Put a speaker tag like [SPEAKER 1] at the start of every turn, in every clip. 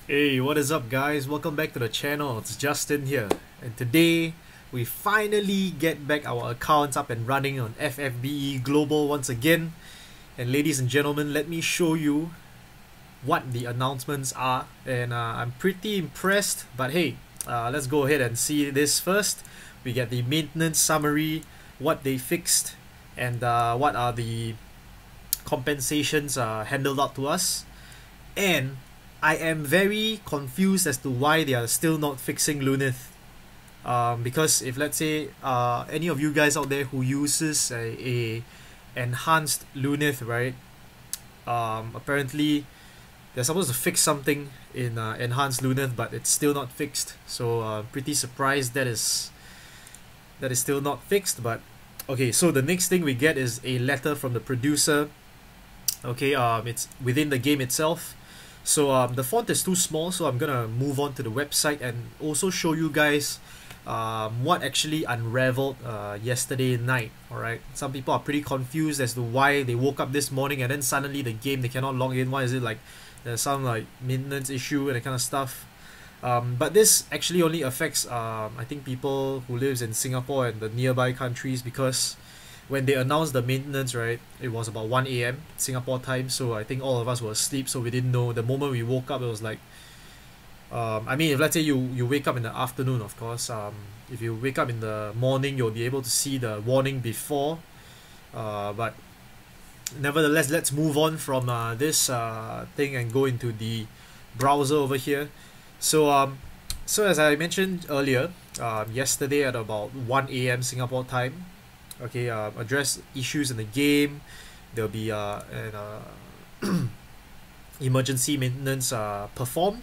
[SPEAKER 1] Hey, what is up guys? Welcome back to the channel. It's Justin here, and today we finally get back our accounts up and running on FFBE Global once again. And ladies and gentlemen, let me show you what the announcements are, and I'm pretty impressed. But hey, let's go ahead and see this first. We get the maintenance summary, what they fixed, and what are the compensations handled out to us. And I am very confused as to why they are still not fixing Lunith. Because if let's say any of you guys out there who uses a enhanced Lunith, right? Apparently they're supposed to fix something in enhanced Lunith, but it's still not fixed. So pretty surprised that is still not fixed. But okay, so the next thing we get is a letter from the producer. Okay, it's within the game itself. So the font is too small, so I'm gonna move on to the website and also show you guys what actually unraveled yesterday night. Alright, some people are pretty confused as to why they woke up this morning and then suddenly the game they cannot log in. Why is it like there's some like maintenance issue and that kind of stuff? But this actually only affects I think people who lives in Singapore and the nearby countries, because when they announced the maintenance, right, it was about 1 a.m. Singapore time, so I think all of us were asleep, so we didn't know. The moment we woke up, it was like I mean, if let's say you wake up in the afternoon, of course, if you wake up in the morning, you'll be able to see the warning before, but nevertheless, let's move on from this thing and go into the browser over here. So as I mentioned earlier, yesterday at about 1 a.m. Singapore time, okay, address issues in the game. There'll be an emergency maintenance performed.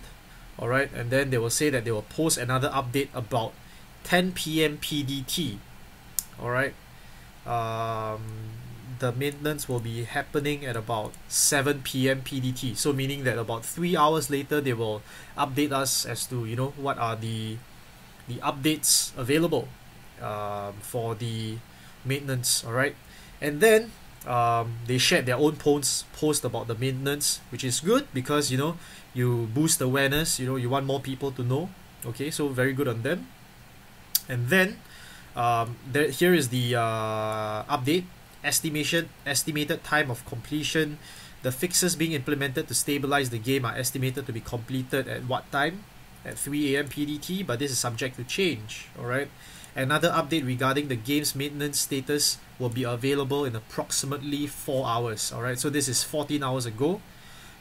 [SPEAKER 1] Alright, and then they will say that they will post another update about 10 p.m. PDT. Alright, the maintenance will be happening at about 7 p.m. PDT, so meaning that about 3 hours later they will update us as to, you know, what are the updates available for the maintenance. Alright, and then they shared their own post about the maintenance, which is good because, you know, you boost awareness, you know, you want more people to know. Okay, so very good on them. And then here is the update. Estimated time of completion. The fixes being implemented to stabilize the game are estimated to be completed at what time? At 3 a.m. PDT, but this is subject to change. Alright, another update regarding the game's maintenance status will be available in approximately 4 hours. Alright, so this is 14 hours ago.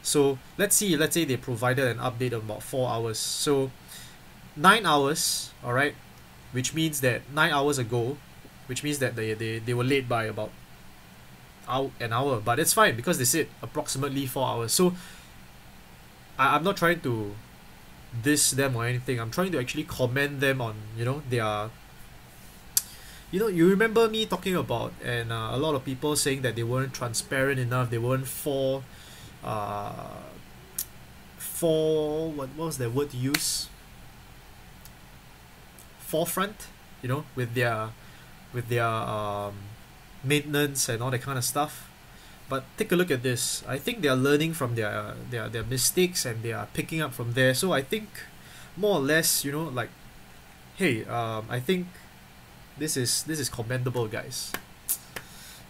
[SPEAKER 1] So let's say they provided an update of about 4 hours. So 9 hours, alright, which means that 9 hours ago, which means that they were late by about an hour, but it's fine because they said approximately 4 hours. So I'm not trying to diss them or anything. I'm trying to actually commend them on, you know, their, you know, you remember me talking about, and a lot of people saying that they weren't transparent enough, they weren't for what was the word to use? Forefront, you know, with their maintenance and all that kind of stuff. But take a look at this. I think they are learning from their mistakes and they are picking up from there. So I think more or less, you know, like, hey, I think this is commendable, guys.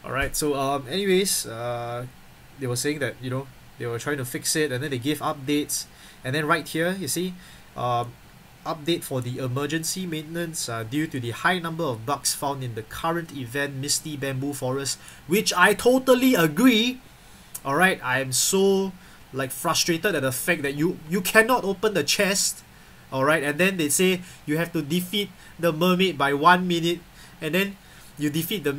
[SPEAKER 1] Alright, so anyways, they were saying that, you know, they were trying to fix it, and then they gave updates, and then right here you see update for the emergency maintenance due to the high number of bugs found in the current event Misty Bamboo Forest, which I totally agree. Alright, I am so like frustrated at the fact that you cannot open the chest. Alright, and then they say you have to defeat the mermaid by 1 minute, and then you defeat the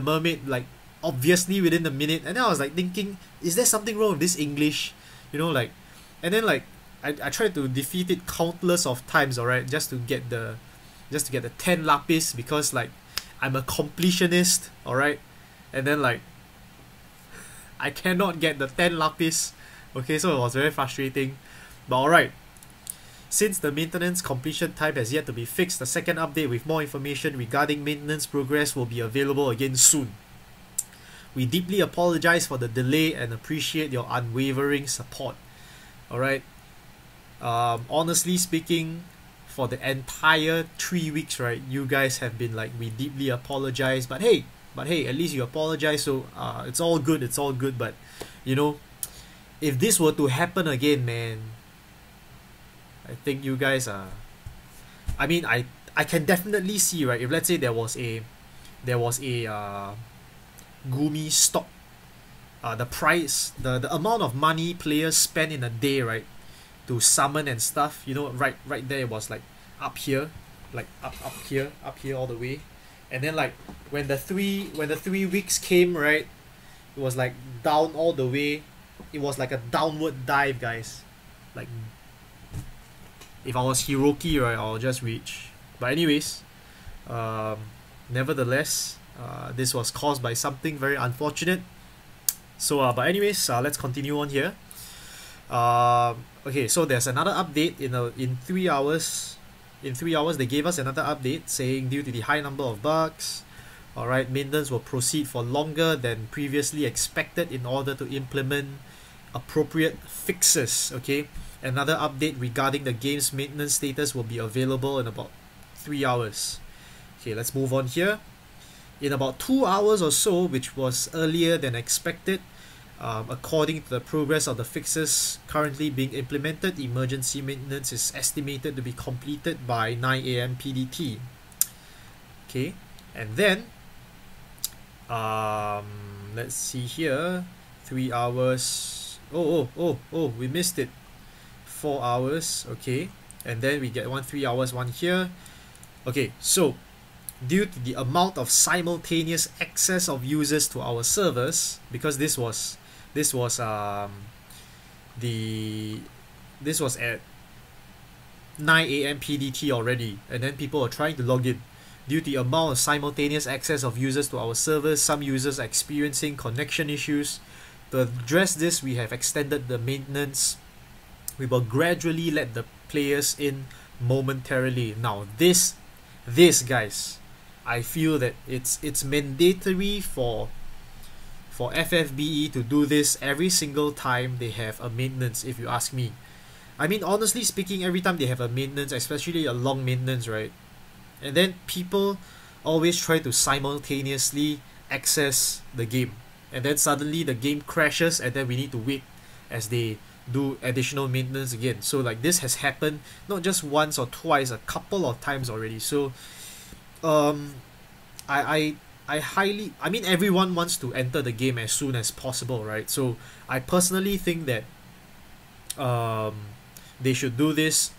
[SPEAKER 1] mermaid like obviously within the minute. And then I was like thinking, is there something wrong with this English, you know, like, and then like I tried to defeat it countless of times, alright, just to get the 10 lapis, because like I'm a completionist, alright, and then like I cannot get the 10 lapis. Okay, so it was very frustrating. But alright, since the maintenance completion time has yet to be fixed, the second update with more information regarding maintenance progress will be available again soon. We deeply apologize for the delay and appreciate your unwavering support. Alright, Honestly speaking, for the entire 3 weeks, right, you guys have been like, we deeply apologize, but hey, at least you apologize, so it's all good, it's all good. But you know, if this were to happen again, man, I think you guys are, I mean, I can definitely see, right, if let's say there was a Gumi stock, the price, the amount of money players spend in a day, right, to summon and stuff, you know, right there, it was like up here, like up here all the way. And then like when the 3 weeks came, right, it was like down all the way. It was like a downward dive, guys. Like, if I was Hiroki, right, I'll just reach. But anyways, nevertheless, this was caused by something very unfortunate. So but anyways, let's continue on here. Okay, so there's another update in 3 hours. In 3 hours, they gave us another update saying, due to the high number of bugs, alright, maintenance will proceed for longer than previously expected in order to implement appropriate fixes. Okay, another update regarding the game's maintenance status will be available in about 3 hours. Okay, let's move on here. In about 2 hours or so, which was earlier than expected, according to the progress of the fixes currently being implemented, emergency maintenance is estimated to be completed by 9 AM PDT. Okay, and then let's see here. 3 hours. Oh, we missed it. 4 hours. Okay, and then we get 3 hours, one here. Okay, so due to the amount of simultaneous access of users to our servers, because this was at 9 AM PDT already, and then people are trying to log in. Due to the amount of simultaneous access of users to our servers, some users are experiencing connection issues. To address this, we have extended the maintenance. We will gradually let the players in momentarily. Now this guys, I feel that it's mandatory for FFBE to do this every single time they have a maintenance, if you ask me. I mean, honestly speaking, every time they have a maintenance, especially a long maintenance, right, and then people always try to simultaneously access the game, and then suddenly the game crashes, and then we need to wait as they do additional maintenance again. So like, this has happened not just once or twice, a couple of times already. So I mean, everyone wants to enter the game as soon as possible, right? So I personally think that they should do this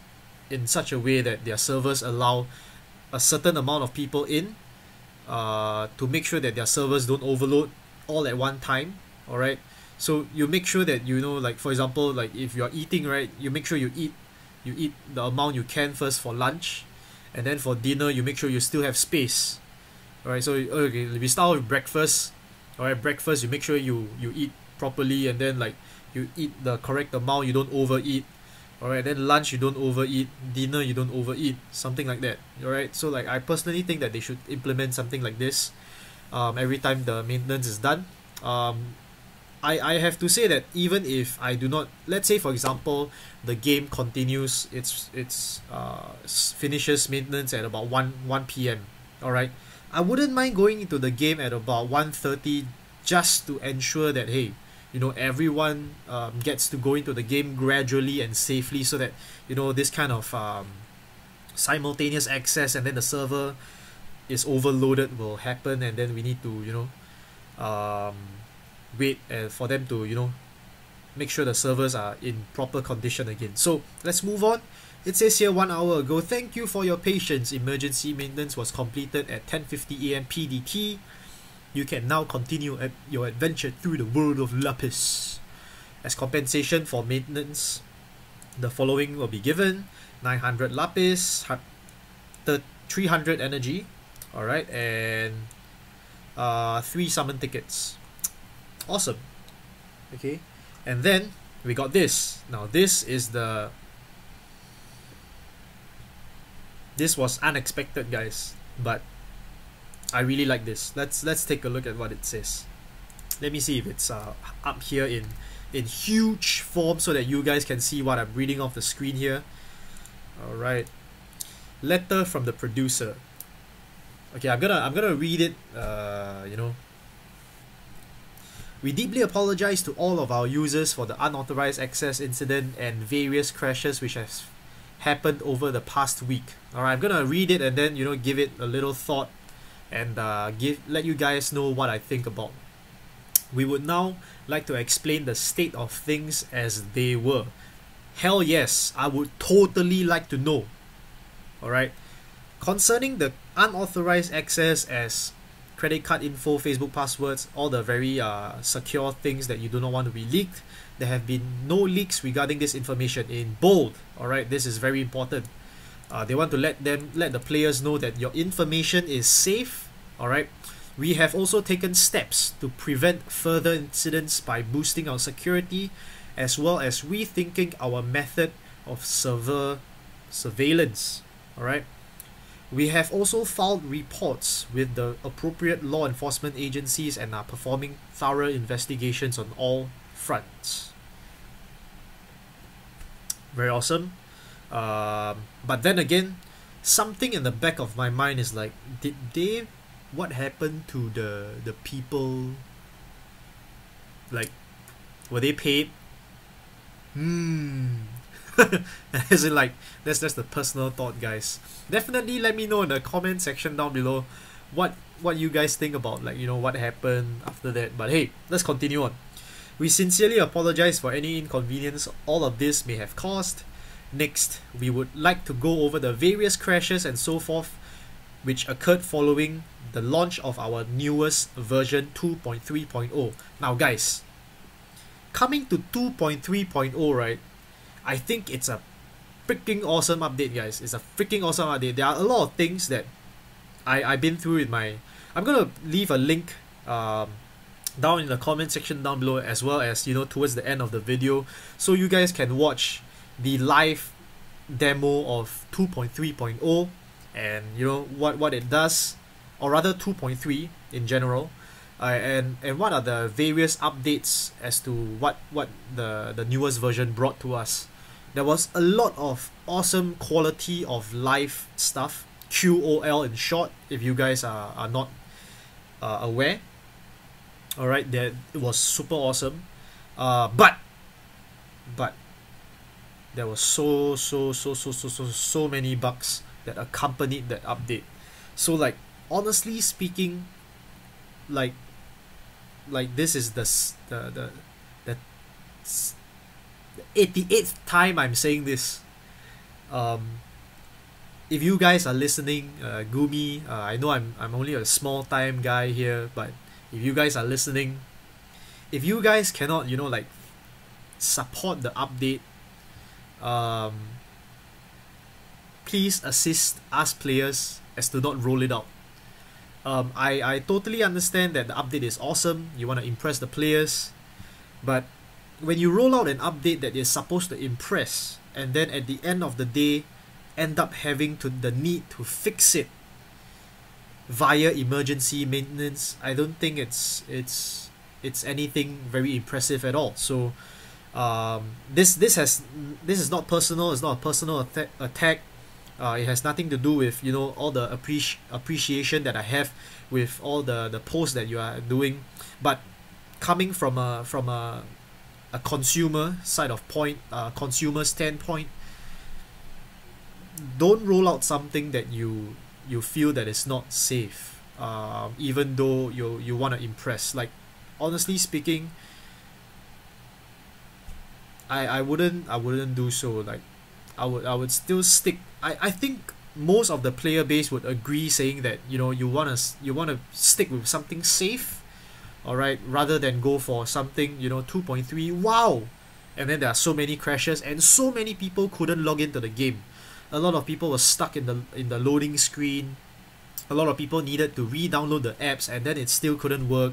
[SPEAKER 1] in such a way that their servers allow a certain amount of people in, to make sure that their servers don't overload all at one time. Alright, so you make sure that, you know, like for example, like if you're eating, right, you make sure you eat the amount you can first for lunch, and then for dinner you make sure you still have space. Alright, so okay, we start with breakfast. Alright, breakfast, you make sure you eat properly, and then like you eat the correct amount, you don't overeat. Alright, then lunch you don't overeat, dinner you don't overeat, something like that. Alright, so like, I personally think that they should implement something like this every time the maintenance is done. I have to say that even if I do not, let's say for example, the game continues its finishes maintenance at about 1 PM. Alright, I wouldn't mind going into the game at about 1:30 just to ensure that, hey, you know, everyone gets to go into the game gradually and safely, so that, you know, this kind of simultaneous access and then the server is overloaded will happen, and then we need to, you know, wait for them to, you know, make sure the servers are in proper condition again. So let's move on. It says here, 1 hour ago, thank you for your patience. Emergency maintenance was completed at 10:50 AM PDT. You can now continue at your adventure through the world of Lapis. As compensation for maintenance, the following will be given: 900 Lapis, 300 energy, alright, and 3 summon tickets. Awesome. Okay, and then we got this. Now this was unexpected, guys, but I really like this. Let's take a look at what it says. Let me see if it's up here in in huge form so that you guys can see what I'm reading off the screen here. Alright. Letter from the producer. Okay, I'm gonna read it, you know. We deeply apologize to all of our users for the unauthorized access incident and various crashes which has happened over the past week. Alright, I'm gonna read it and then, you know, give it a little thought and let you guys know what I think about. We would now like to explain the state of things as they were. Hell yes, I would totally like to know. Alright. Concerning the unauthorized access as credit card info, Facebook passwords, all the very secure things that you do not want to be leaked, there have been no leaks regarding this information in bold. Alright, this is very important. They want to let the players know that your information is safe. Alright. We have also taken steps to prevent further incidents by boosting our security as well as rethinking our method of server surveillance. Alright. We have also filed reports with the appropriate law enforcement agencies and are performing thorough investigations on all fronts. Very awesome. But then again, something in the back of my mind is like, what happened to the people? Like, were they paid? As in, like, that's the personal thought, guys. Definitely let me know in the comment section down below what you guys think about, like, you know, what happened after that. But hey, let's continue on. We sincerely apologize for any inconvenience all of this may have caused. Next, we would like to go over the various crashes and so forth which occurred following the launch of our newest version 2.3.0. Now guys, coming to 2.3.0, right, I think it's a freaking awesome update, guys. It's a freaking awesome update. There are a lot of things that I've been through in my... I'm gonna leave a link down in the comment section down below, as well as, you know, towards the end of the video, so you guys can watch the live demo of 2.3.0 and, you know, what it does, or rather 2.3 in general, and what are the various updates as to what the newest version brought to us. There was a lot of awesome quality of life stuff, QOL in short, if you guys are not aware. Alright, that it was super awesome. But there was so many bugs that accompanied that update. So, like, honestly speaking, like this is the 88th time I'm saying this. If you guys are listening, Gumi, I know I'm only a small time guy here, but if you guys are listening, if you guys cannot, you know, like, support the update, please assist us players as to not roll it out. I totally understand that the update is awesome, you want to impress the players, but when you roll out an update that is supposed to impress, and then at the end of the day end up having the need to fix it via emergency maintenance, I don't think it's anything very impressive at all. So this is not personal. It's not a personal attack. It has nothing to do with, you know, all the appreciation that I have with all the posts that you are doing, but coming from a consumer side of consumer standpoint, don't roll out something that you feel that is not safe, even though you want to impress. Like, honestly speaking, I wouldn't do so. Like, I would still stick. I think most of the player base would agree, saying that, you know, you wanna stick with something safe, alright, rather than go for something, you know, 2.3. Wow, and then there are so many crashes and so many people couldn't log into the game. A lot of people were stuck in the loading screen. A lot of people needed to re-download the apps and then it still couldn't work.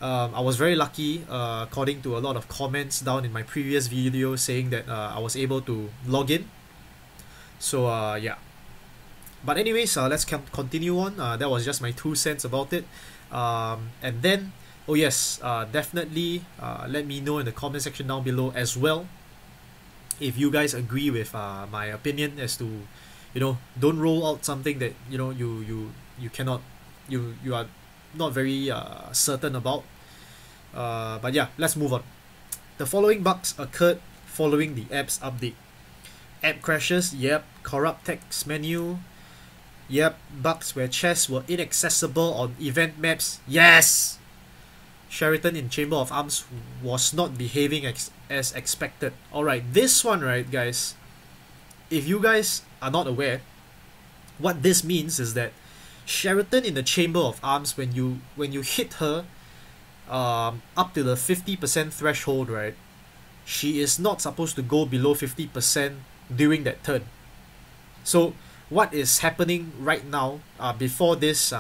[SPEAKER 1] I was very lucky, according to a lot of comments down in my previous video, saying that I was able to log in. So yeah. But anyways, let's continue on. That was just my 2 cents about it. And then Oh yes, definitely let me know in the comment section down below as well if you guys agree with my opinion as to, you know, don't roll out something that, you know, you cannot, you are not very certain about. But yeah, let's move on. The following bugs occurred following the app's update. App crashes, yep. Corrupt text menu, yep. Bugs where chests were inaccessible on event maps, yes. Sheraton in Chamber of Arms was not behaving as expected. Alright, this one, right, guys, if you guys are not aware, what this means is that Sheraton in the Chamber of Arms, when you hit her up to the 50% threshold, right, she is not supposed to go below 50% during that turn. So what is happening right now, before this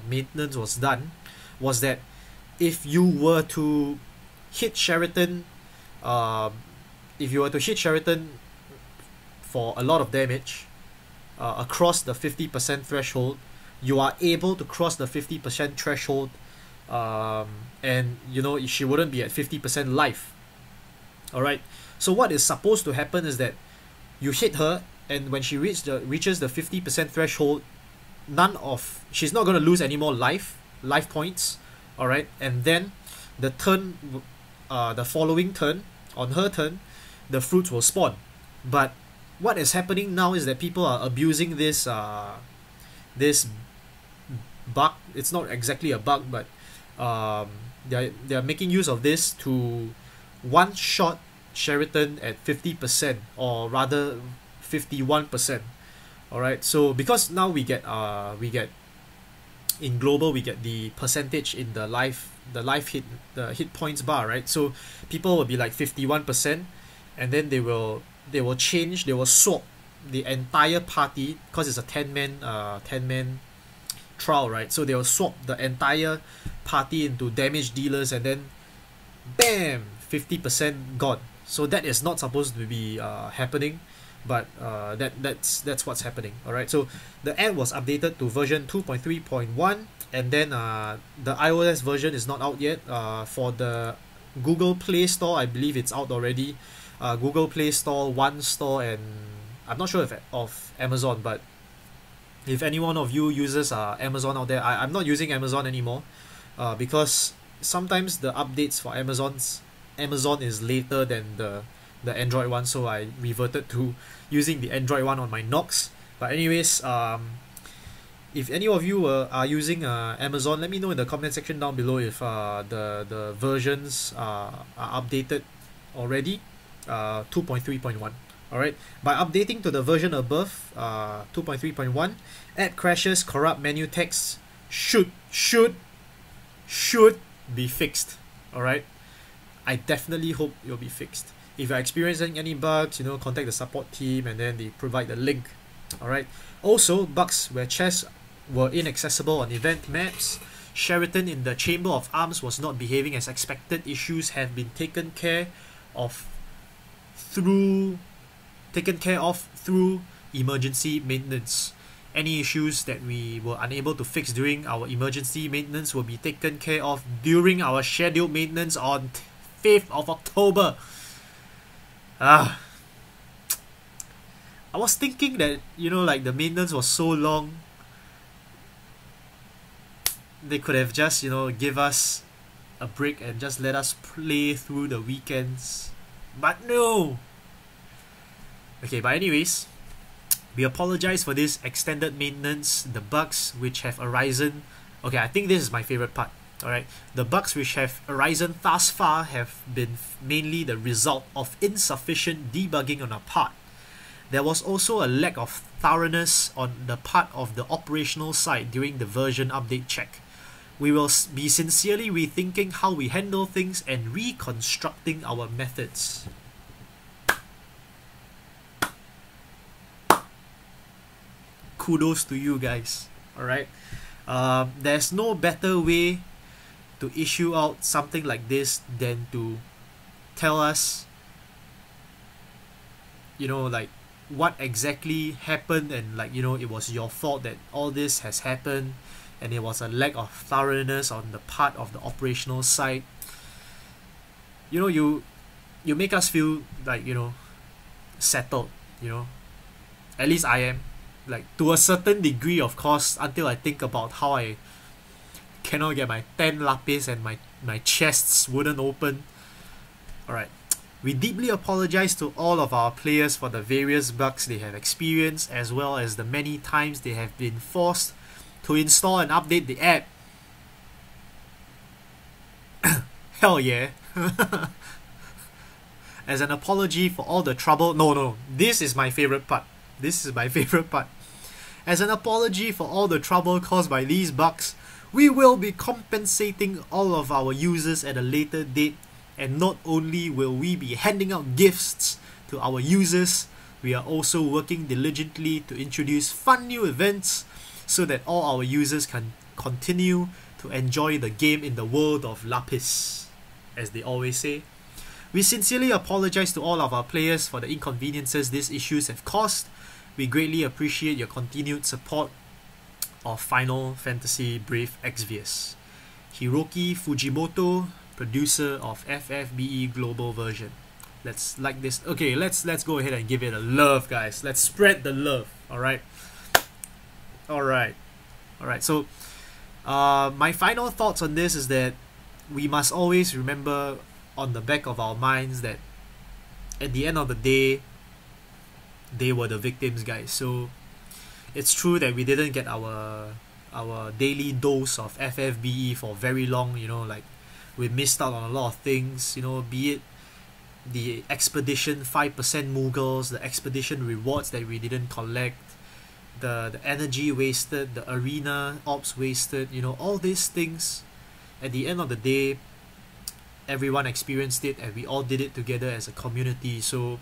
[SPEAKER 1] maintenance was done, was that if you were to hit Sheraton, if you were to hit Sheraton for a lot of damage across the 50% threshold, you are able to cross the 50% threshold, and you know, she wouldn't be at 50% life. Alright, so what is supposed to happen is that you hit her, and when she reaches the 50% threshold, she's not going to lose any more life points. Alright, and then the following turn, on her turn, the fruits will spawn. But what is happening now is that people are abusing this this bug. It's not exactly a bug, but they're making use of this to one shot Sheraton at 50%, or rather 51%. Alright, so because now we get in global, we get the percentage in the hit points bar, right? So people will be like 51%, and then they will swap the entire party, because it's a 10-man trial, right? So they will swap the entire party into damage dealers, and then bam, 50% gone. So that is not supposed to be happening, but that's what's happening. Alright, so the app was updated to version 2.3.1, and then the iOS version is not out yet. For the Google Play Store, I believe it's out already. Google Play Store, One Store, and I'm not sure if of Amazon, but if any one of you uses Amazon out there, I'm not using Amazon anymore, because sometimes the updates for Amazon is later than the Android one, so I reverted to using the Android one on my Nox. But anyways, if any of you are using Amazon, let me know in the comment section down below if the versions are updated already, 2.3.1. Alright, by updating to the version above, 2.3.1, app crashes, corrupt menu text should be fixed. Alright, I definitely hope it'll be fixed. If you're experiencing any bugs, you know, contact the support team, and then they provide the link. Alright, also bugs where chests were inaccessible on event maps. Sheraton in the Chamber of Arms was not behaving as expected. Issues have been taken care of through emergency maintenance. Any issues that we were unable to fix during our emergency maintenance will be taken care of during our scheduled maintenance on 5th of October. I was thinking that, you know, like the maintenance was so long, they could have just, you know, give us a break and just let us play through the weekends. But no! Okay, but anyways, we apologize for this extended maintenance. The bugs which have arisen, okay, I think this is my favorite part. Alright, the bugs which have arisen thus far have been mainly the result of insufficient debugging on our part. There was also a lack of thoroughness on the part of the operational side during the version update check. We will be sincerely rethinking how we handle things and reconstructing our methods. Kudos to you guys. Alright, there's no better way to issue out something like this than to tell us, you know, like what exactly happened, and like, you know, it was your fault that all this has happened, and it was a lack of thoroughness on the part of the operational side. You know, you make us feel like, you know, settled, you know. At least I am. Like, to a certain degree, of course, until I think about how I cannot get my 10 lapis and my chests wouldn't open. Alright. We deeply apologize to all of our players for the various bugs they have experienced, as well as the many times they have been forced to install and update the app. Hell yeah. As an apology for all the trouble. No, this is my favorite part. This is my favorite part. As an apology for all the trouble caused by these bugs, we will be compensating all of our users at a later date, and not only will we be handing out gifts to our users, we are also working diligently to introduce fun new events so that all our users can continue to enjoy the game in the world of Lapis, as they always say. We sincerely apologize to all of our players for the inconveniences these issues have caused. We greatly appreciate your continued support of Final Fantasy Brave Exvius. Hiroki Fujimoto, producer of FFBE Global Version. Let's like this. Okay, let's go ahead and give it a love, guys. Let's spread the love. Alright. So my final thoughts on this is that we must always remember on the back of our minds that at the end of the day, they were the victims, guys. So it's true that we didn't get our daily dose of FFBE for very long, you know, like we missed out on a lot of things, you know, be it the expedition 5% Mughals, the expedition rewards that we didn't collect, the energy wasted, the arena ops wasted, you know, all these things. At the end of the day, everyone experienced it and we all did it together as a community. So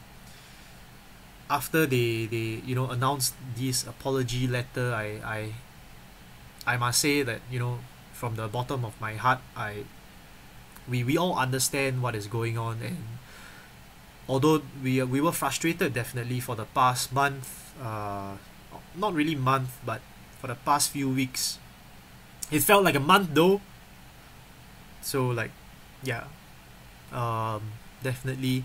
[SPEAKER 1] after they you know, announced this apology letter, I must say that, you know, from the bottom of my heart, we all understand what is going on, and although we were frustrated definitely for the past month, not really month, but for the past few weeks. It felt like a month though. So like, yeah, definitely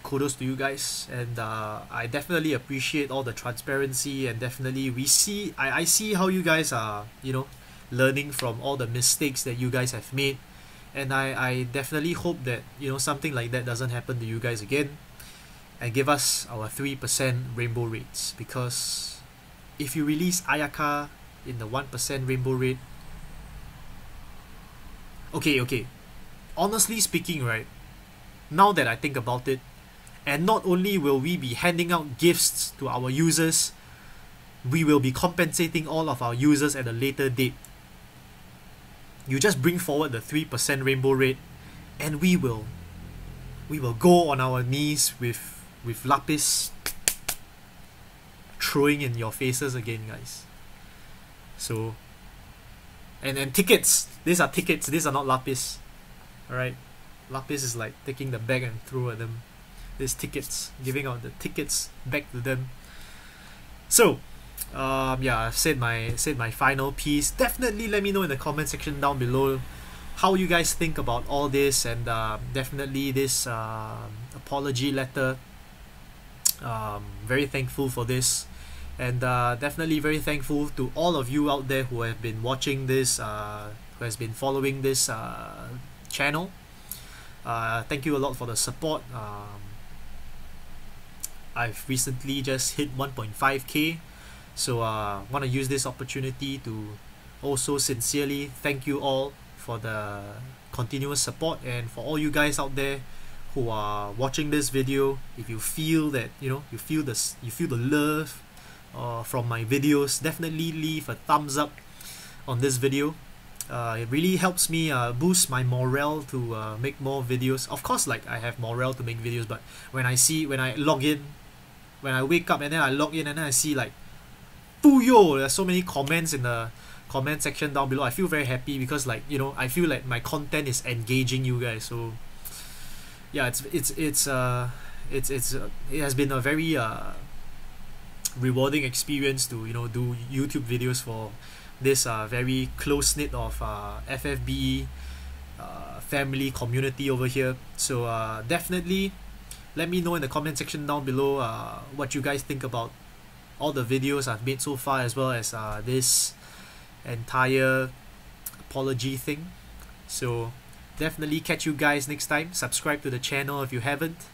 [SPEAKER 1] kudos to you guys, and I definitely appreciate all the transparency, and definitely I see how you guys are, you know, learning from all the mistakes that you guys have made, and I definitely hope that, you know, something like that doesn't happen to you guys again, and give us our 3% rainbow rates, because if you release Ayaka in the 1% rainbow rate, okay, honestly speaking, right, now that I think about it, and not only will we be handing out gifts to our users, we will be compensating all of our users at a later date. You just bring forward the 3% rainbow rate, and we will go on our knees with lapis throwing in your faces again, guys. So, and tickets. These are tickets. These are not lapis. Alright, lapis is like taking the bag and throw at them. These tickets, giving out the tickets back to them. So, yeah, I've said my final piece. Definitely let me know in the comment section down below how you guys think about all this, and definitely this apology letter. Very thankful for this, and definitely very thankful to all of you out there who have been watching this, who has been following this channel. Thank you a lot for the support. I've recently just hit 1.5k, so want to use this opportunity to also sincerely thank you all for the continuous support, and for all you guys out there who are watching this video. If you feel that, you know, you feel the love from my videos, definitely leave a thumbs up on this video. It really helps me boost my morale to make more videos. Of course, like, I have morale to make videos, but when I log in, when I wake up and then I log in and then I see like, Puyo, there's so many comments in the comment section down below, I feel very happy, because, like, you know, I feel like my content is engaging you guys. So yeah, it has been a very rewarding experience to do YouTube videos for this very close knit of FFBE family community over here. So definitely let me know in the comment section down below what you guys think about all the videos I've made so far, as well as this entire apology thing. So definitely catch you guys next time. Subscribe to the channel if you haven't,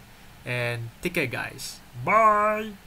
[SPEAKER 1] and take care guys. Bye.